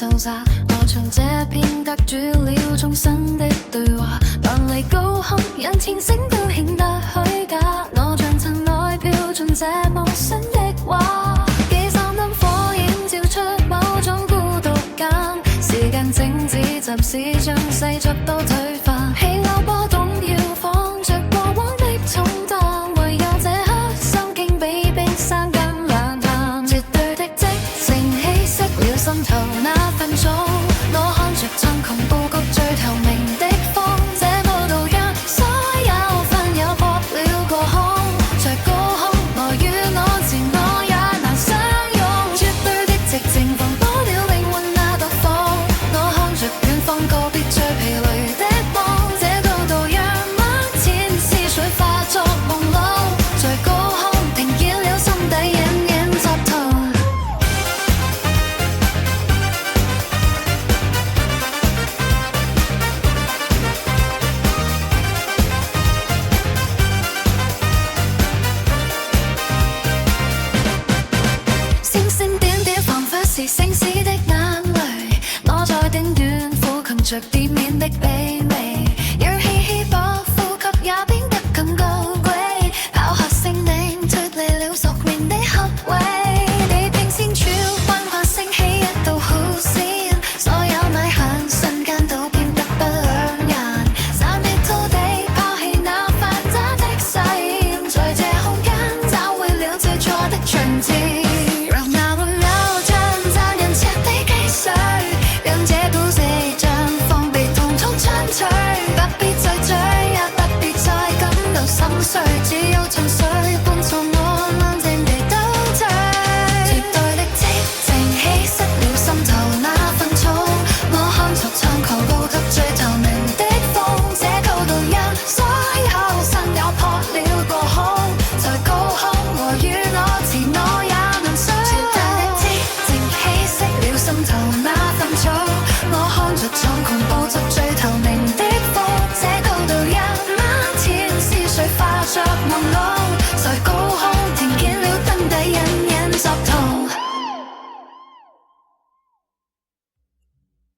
瀟灑。我從這片隔住了眾生的對話，但離高空讓天星都顯得虛假。我像塵埃飄進這無聲的畫，幾盞燈火映照出某種孤獨感。時間靜止，暫時將世俗都推翻，氣流波動搖晃着過往的重擔，唯有這刻心境比冰山更冷淡。絕對的激情稀釋了心頭那份重，我看着蒼穹佈局最透明的風，這舞蹈讓所有紛擾撲了個空，在高空我與我自我也難相擁。絕對的寂靜放多了靈魂那朵火，我看着遠方告別最疲累的夢，這高度讓眼前思緒化作朦朧，在高空聽見了心底隱隱作痛。星星點點彷彿是星矢的眼淚，我在頂端撫琴着跌面的悲。